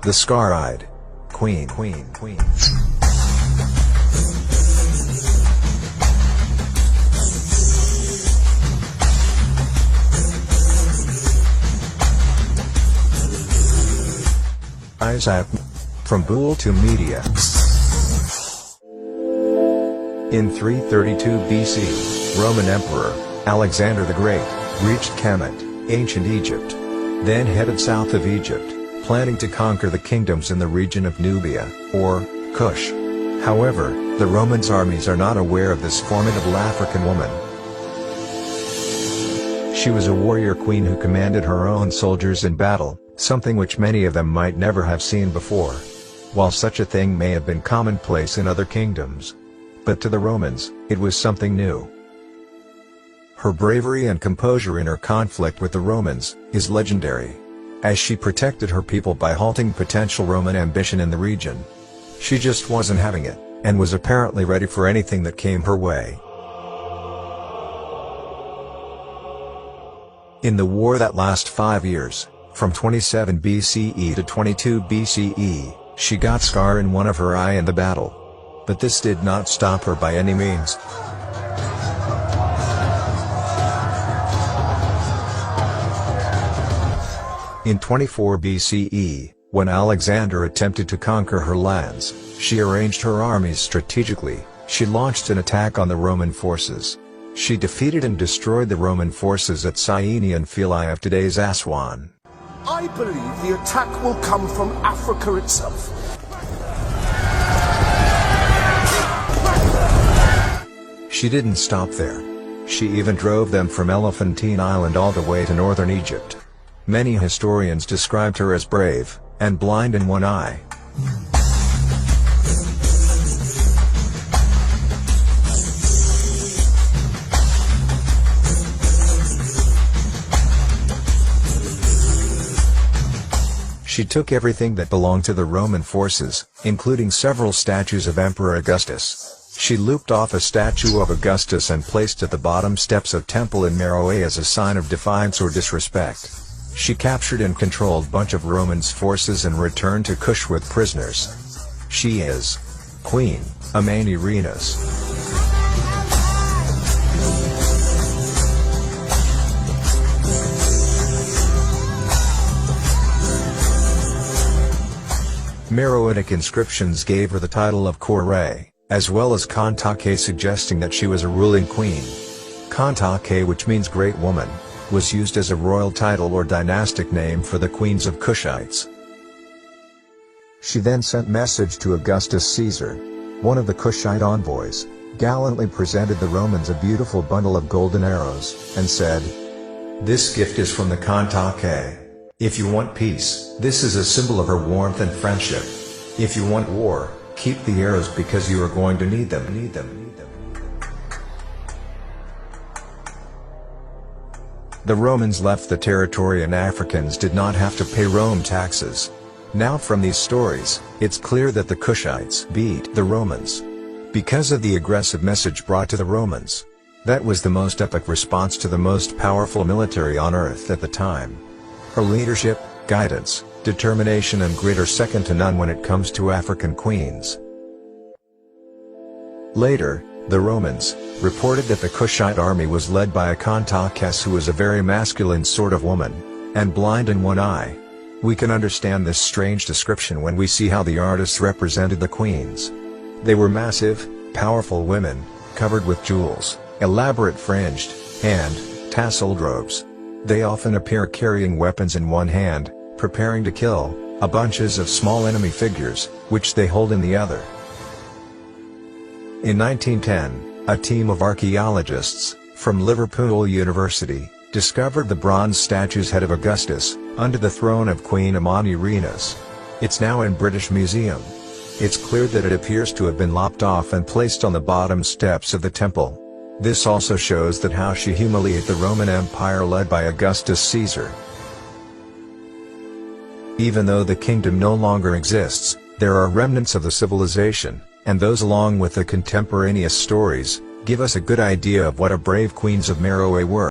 The scar-eyed queen. Isaac from Bull to Media. In 332 BC, Roman Emperor Alexander the Great reached Kemet, ancient Egypt, then headed south of Egypt, planning to conquer the kingdoms in the region of Nubia, or Kush. However, the Romans' armies are not aware of this formidable African woman. She was a warrior queen who commanded her own soldiers in battle, something which many of them might never have seen before. While such a thing may have been commonplace in other kingdoms, but to the Romans, it was something new. Her bravery and composure in her conflict with the Romans is legendary, as she protected her people by halting potential Roman ambition in the region. She just wasn't having it, and was apparently ready for anything that came her way. In the war that lasted 5 years, from 27 BCE to 22 BCE, she got scar in one of her eye in the battle. But this did not stop her by any means. In 24 BCE, when Alexander attempted to conquer her lands, she arranged her armies strategically. She launched an attack on the Roman forces. She defeated and destroyed the Roman forces at Syene and Philae of today's Aswan. I believe the attack will come from Africa itself. She didn't stop there. She even drove them from Elephantine Island all the way to northern Egypt. Many historians described her as brave, and blind in one eye. She took everything that belonged to the Roman forces, including several statues of Emperor Augustus. She looped off a statue of Augustus and placed at the bottom steps of temple in Meroe as a sign of defiance or disrespect. She captured and controlled bunch of Romans' forces and returned to Kush with prisoners. She is Queen Amani Reynas. Meroitic inscriptions gave her the title of Kore, as well as Kandake, suggesting that she was a ruling queen. Kandake, which means great woman, was used as a royal title or dynastic name for the queens of Kushites. She then sent message to Augustus Caesar. One of the Kushite envoys gallantly presented the Romans a beautiful bundle of golden arrows, and said, "This gift is from the Kandake. If you want peace, this is a symbol of her warmth and friendship. If you want war, keep the arrows because you are going to need them. The Romans left the territory and Africans did not have to pay Rome taxes. Now from these stories, it's clear that the Kushites beat the Romans because of the aggressive message brought to the Romans. That was the most epic response to the most powerful military on earth at the time. Her leadership, guidance, determination and grit are second to none when it comes to African queens. Later, the Romans reported that the Kushite army was led by a Kandakes, who was a very masculine sort of woman, and blind in one eye. We can understand this strange description when we see how the artists represented the queens. They were massive, powerful women, covered with jewels, elaborate fringed, and tasseled robes. They often appear carrying weapons in one hand, preparing to kill bunches of small enemy figures, which they hold in the other. In 1910, a team of archaeologists from Liverpool University discovered the bronze statue's head of Augustus under the throne of Queen Amani Reynas. It's now in British Museum. It's clear that it appears to have been lopped off and placed on the bottom steps of the temple. This also shows that how she humiliated the Roman Empire led by Augustus Caesar. Even though the kingdom no longer exists, there are remnants of the civilization, and those along with the contemporaneous stories, give us a good idea of what a brave queens of Meroe were.